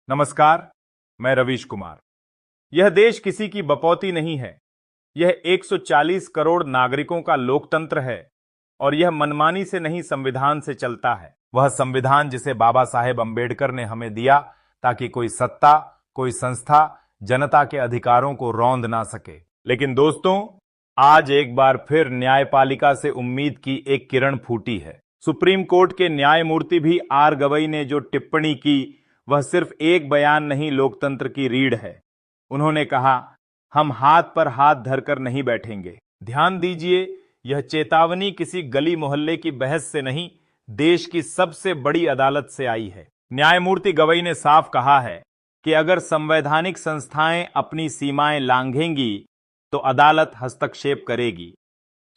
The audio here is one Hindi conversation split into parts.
नमस्कार, मैं रवीश कुमार। यह देश किसी की बपौती नहीं है। यह 140 करोड़ नागरिकों का लोकतंत्र है और यह मनमानी से नहीं संविधान से चलता है। वह संविधान जिसे बाबा साहेब अंबेडकर ने हमें दिया ताकि कोई सत्ता, कोई संस्था जनता के अधिकारों को रौंद ना सके। लेकिन दोस्तों, आज एक बार फिर न्यायपालिका से उम्मीद की एक किरण फूटी है। सुप्रीम कोर्ट के न्यायमूर्ति भी आर गवई ने जो टिप्पणी की वह सिर्फ एक बयान नहीं, लोकतंत्र की रीढ़ है। उन्होंने कहा, हम हाथ पर हाथ धरकर नहीं बैठेंगे। ध्यान दीजिए, यह चेतावनी किसी गली मोहल्ले की बहस से नहीं, देश की सबसे बड़ी अदालत से आई है। न्यायमूर्ति गवई ने साफ कहा है कि अगर संवैधानिक संस्थाएं अपनी सीमाएं लांघेंगी तो अदालत हस्तक्षेप करेगी,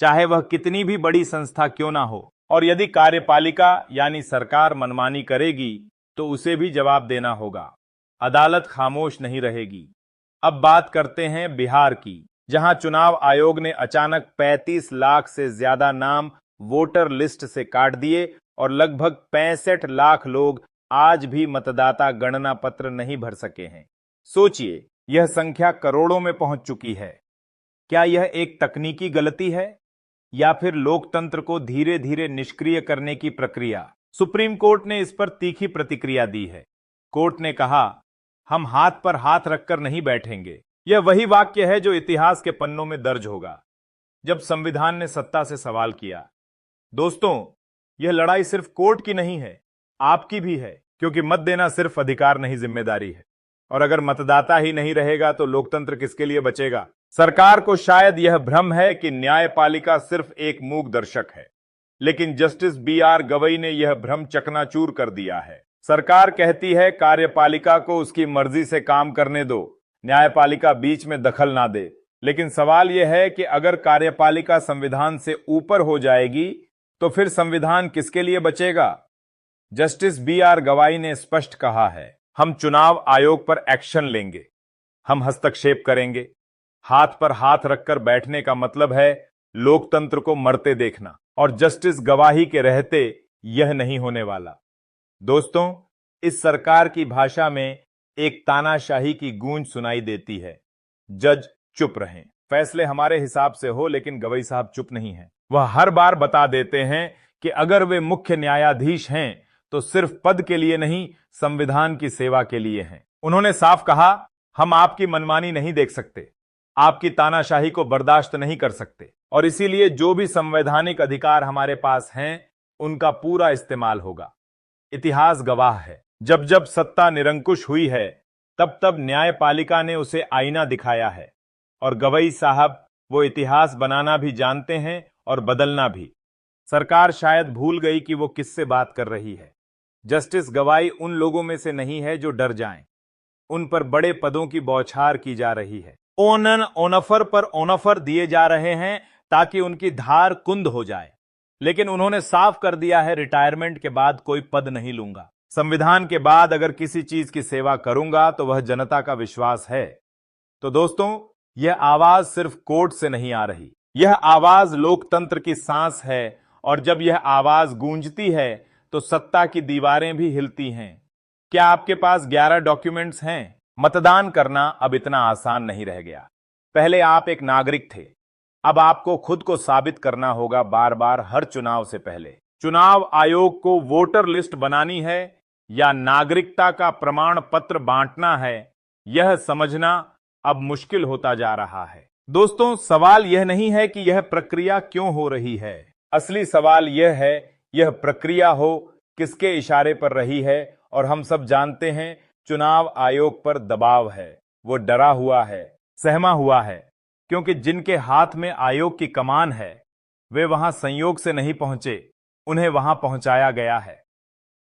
चाहे वह कितनी भी बड़ी संस्था क्यों ना हो। और यदि कार्यपालिका यानी सरकार मनमानी करेगी तो उसे भी जवाब देना होगा। अदालत खामोश नहीं रहेगी। अब बात करते हैं बिहार की, जहां चुनाव आयोग ने अचानक 35 लाख से ज्यादा नाम वोटर लिस्ट से काट दिए और लगभग 65 लाख लोग आज भी मतदाता गणना पत्र नहीं भर सके हैं। सोचिए, यह संख्या करोड़ों में पहुंच चुकी है। क्या यह एक तकनीकी गलती है या फिर लोकतंत्र को धीरे धीरे निष्क्रिय करने की प्रक्रिया? सुप्रीम कोर्ट ने इस पर तीखी प्रतिक्रिया दी है। कोर्ट ने कहा, हम हाथ पर हाथ रखकर नहीं बैठेंगे। यह वही वाक्य है जो इतिहास के पन्नों में दर्ज होगा जब संविधान ने सत्ता से सवाल किया। दोस्तों, यह लड़ाई सिर्फ कोर्ट की नहीं है, आपकी भी है, क्योंकि मत देना सिर्फ अधिकार नहीं, जिम्मेदारी है। और अगर मतदाता ही नहीं रहेगा तो लोकतंत्र किसके लिए बचेगा? सरकार को शायद यह भ्रम है कि न्यायपालिका सिर्फ एक मूक दर्शक है, लेकिन जस्टिस BR गवई ने यह भ्रम चकनाचूर कर दिया है। सरकार कहती है कार्यपालिका को उसकी मर्जी से काम करने दो, न्यायपालिका बीच में दखल ना दे। लेकिन सवाल यह है कि अगर कार्यपालिका संविधान से ऊपर हो जाएगी तो फिर संविधान किसके लिए बचेगा? जस्टिस BR गवाई ने स्पष्ट कहा है, हम चुनाव आयोग पर एक्शन लेंगे, हम हस्तक्षेप करेंगे। हाथ पर हाथ रखकर बैठने का मतलब है लोकतंत्र को मरते देखना, और जस्टिस गवाही के रहते यह नहीं होने वाला। दोस्तों, इस सरकार की भाषा में एक तानाशाही की गूंज सुनाई देती है, जज चुप रहें, फैसले हमारे हिसाब से हो। लेकिन गवई साहब चुप नहीं हैं। वह हर बार बता देते हैं कि अगर वे मुख्य न्यायाधीश हैं तो सिर्फ पद के लिए नहीं, संविधान की सेवा के लिए हैं। उन्होंने साफ कहा, हम आपकी मनमानी नहीं देख सकते, आपकी तानाशाही को बर्दाश्त नहीं कर सकते, और इसीलिए जो भी संवैधानिक अधिकार हमारे पास हैं उनका पूरा इस्तेमाल होगा। इतिहास गवाह है, जब जब सत्ता निरंकुश हुई है तब तब न्यायपालिका ने उसे आईना दिखाया है। और गवई साहब वो इतिहास बनाना भी जानते हैं और बदलना भी। सरकार शायद भूल गई कि वो किससे बात कर रही है। जस्टिस गवाई उन लोगों में से नहीं है जो डर जाएं। उन पर बड़े पदों की बौछार की जा रही है, ओनफर पर ओनफर दिए जा रहे हैं ताकि उनकी धार कुंद हो जाए। लेकिन उन्होंने साफ कर दिया है, रिटायरमेंट के बाद कोई पद नहीं लूंगा। संविधान के बाद अगर किसी चीज की सेवा करूंगा तो वह जनता का विश्वास है। तो दोस्तों, यह आवाज सिर्फ कोर्ट से नहीं आ रही, यह आवाज लोकतंत्र की सांस है। और जब यह आवाज गूंजती है तो सत्ता की दीवारें भी हिलती हैं। क्या आपके पास 11 डॉक्यूमेंट्स हैं? मतदान करना अब इतना आसान नहीं रह गया। पहले आप एक नागरिक थे, अब आपको खुद को साबित करना होगा बार बार, हर चुनाव से पहले। चुनाव आयोग को वोटर लिस्ट बनानी है या नागरिकता का प्रमाण पत्र बांटना है, यह समझना अब मुश्किल होता जा रहा है। दोस्तों, सवाल यह नहीं है कि यह प्रक्रिया क्यों हो रही है, असली सवाल यह है यह प्रक्रिया हो किसके इशारे पर रही है। और हम सब जानते हैं चुनाव आयोग पर दबाव है, वो डरा हुआ है, सहमा हुआ है, क्योंकि जिनके हाथ में आयोग की कमान है वे वहां संयोग से नहीं पहुंचे, उन्हें वहां पहुंचाया गया है।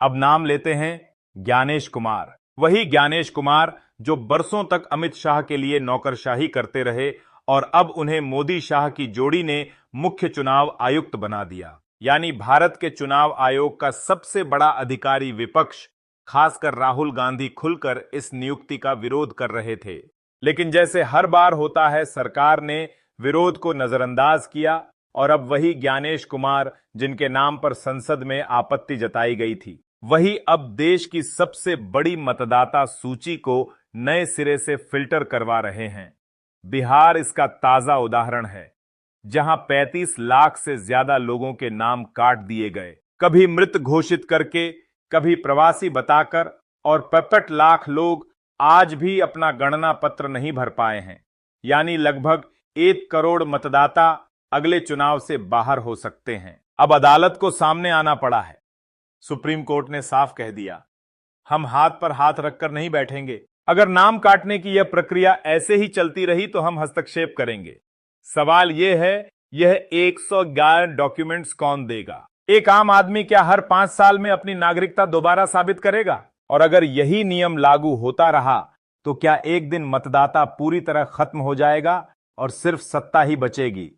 अब नाम लेते हैं ज्ञानेश कुमार, वही ज्ञानेश कुमार जो बरसों तक अमित शाह के लिए नौकरशाही करते रहे और अब उन्हें मोदी शाह की जोड़ी ने मुख्य चुनाव आयुक्त बना दिया। यानी भारत के चुनाव आयोग का सबसे बड़ा अधिकारी विपक्ष, खासकर राहुल गांधी, खुलकर इस नियुक्ति का विरोध कर रहे थे। लेकिन जैसे हर बार होता है, सरकार ने विरोध को नजरअंदाज किया और अब वही ज्ञानेश कुमार, जिनके नाम पर संसद में आपत्ति जताई गई थी, वही अब देश की सबसे बड़ी मतदाता सूची को नए सिरे से फिल्टर करवा रहे हैं। बिहार इसका ताजा उदाहरण है, जहां 35 लाख से ज्यादा लोगों के नाम काट दिए गए, कभी मृत घोषित करके, कभी प्रवासी बताकर, और 65 लाख लोग आज भी अपना गणना पत्र नहीं भर पाए हैं। यानी लगभग 1 करोड़ मतदाता अगले चुनाव से बाहर हो सकते हैं। अब अदालत को सामने आना पड़ा है। सुप्रीम कोर्ट ने साफ कह दिया, हम हाथ पर हाथ रखकर नहीं बैठेंगे। अगर नाम काटने की यह प्रक्रिया ऐसे ही चलती रही तो हम हस्तक्षेप करेंगे। सवाल यह है, यह 111 डॉक्यूमेंट्स कौन देगा? एक आम आदमी क्या हर 5 साल में अपनी नागरिकता दोबारा साबित करेगा? और अगर यही नियम लागू होता रहा तो क्या एक दिन मतदाता पूरी तरह खत्म हो जाएगा और सिर्फ सत्ता ही बचेगी?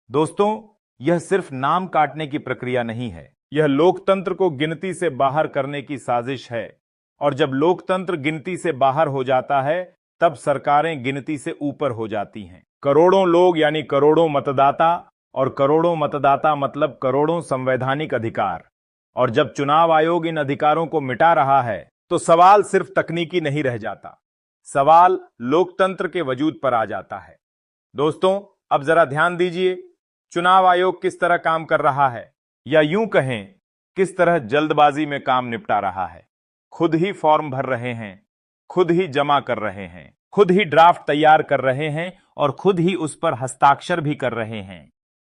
दोस्तों, यह सिर्फ नाम काटने की प्रक्रिया नहीं है, यह लोकतंत्र को गिनती से बाहर करने की साजिश है। और जब लोकतंत्र गिनती से बाहर हो जाता है, तब सरकारें गिनती से ऊपर हो जाती हैं। करोड़ों लोग यानी करोड़ों मतदाता, और करोड़ों मतदाता मतलब करोड़ों संवैधानिक अधिकार। और जब चुनाव आयोग इन अधिकारों को मिटा रहा है, तो सवाल सिर्फ तकनीकी नहीं रह जाता, सवाल लोकतंत्र के वजूद पर आ जाता है। दोस्तों, अब जरा ध्यान दीजिए, चुनाव आयोग किस तरह काम कर रहा है, या यूं कहें किस तरह जल्दबाजी में काम निपटा रहा है। खुद ही फॉर्म भर रहे हैं, खुद ही जमा कर रहे हैं, खुद ही ड्राफ्ट तैयार कर रहे हैं और खुद ही उस पर हस्ताक्षर भी कर रहे हैं।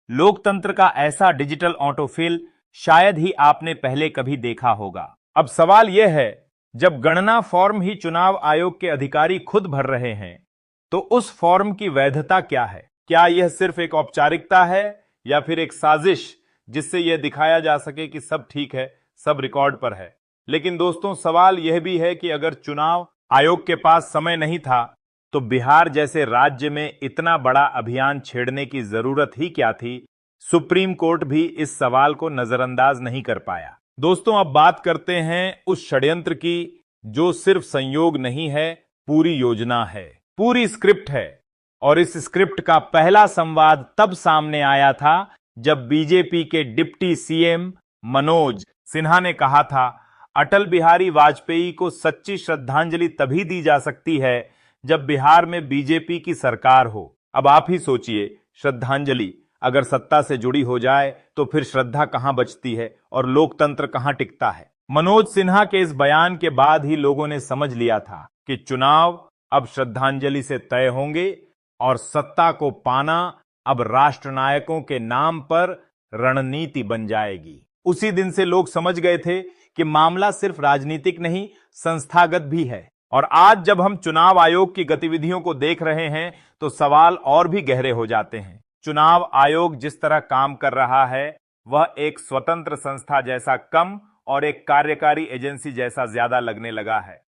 लोकतंत्र का ऐसा डिजिटल ऑटोफिल शायद ही आपने पहले कभी देखा होगा। अब सवाल यह है, जब गणना फॉर्म ही चुनाव आयोग के अधिकारी खुद भर रहे हैं, तो उस फॉर्म की वैधता क्या है? क्या यह सिर्फ एक औपचारिकता है या फिर एक साजिश जिससे यह दिखाया जा सके कि सब ठीक है, सब रिकॉर्ड पर है? लेकिन दोस्तों, सवाल यह भी है कि अगर चुनाव आयोग के पास समय नहीं था, तो बिहार जैसे राज्य में इतना बड़ा अभियान छेड़ने की जरूरत ही क्या थी? सुप्रीम कोर्ट भी इस सवाल को नजरअंदाज नहीं कर पाया। दोस्तों, अब बात करते हैं उस षड्यंत्र की जो सिर्फ संयोग नहीं है, पूरी योजना है, पूरी स्क्रिप्ट है। और इस स्क्रिप्ट का पहला संवाद तब सामने आया था जब बीजेपी के डिप्टी सीएम मनोज सिन्हा ने कहा था, अटल बिहारी वाजपेयी को सच्ची श्रद्धांजलि तभी दी जा सकती है जब बिहार में बीजेपी की सरकार हो। अब आप ही सोचिए, श्रद्धांजलि अगर सत्ता से जुड़ी हो जाए तो फिर श्रद्धा कहां बचती है और लोकतंत्र कहां टिकता है? मनोज सिन्हा के इस बयान के बाद ही लोगों ने समझ लिया था कि चुनाव अब श्रद्धांजलि से तय होंगे और सत्ता को पाना अब राष्ट्रनायकों के नाम पर रणनीति बन जाएगी। उसी दिन से लोग समझ गए थे कि मामला सिर्फ राजनीतिक नहीं, संस्थागत भी है। और आज जब हम चुनाव आयोग की गतिविधियों को देख रहे हैं, तो सवाल और भी गहरे हो जाते हैं। चुनाव आयोग जिस तरह काम कर रहा है, वह एक स्वतंत्र संस्था जैसा कम और एक कार्यकारी एजेंसी जैसा ज्यादा लगने लगा है।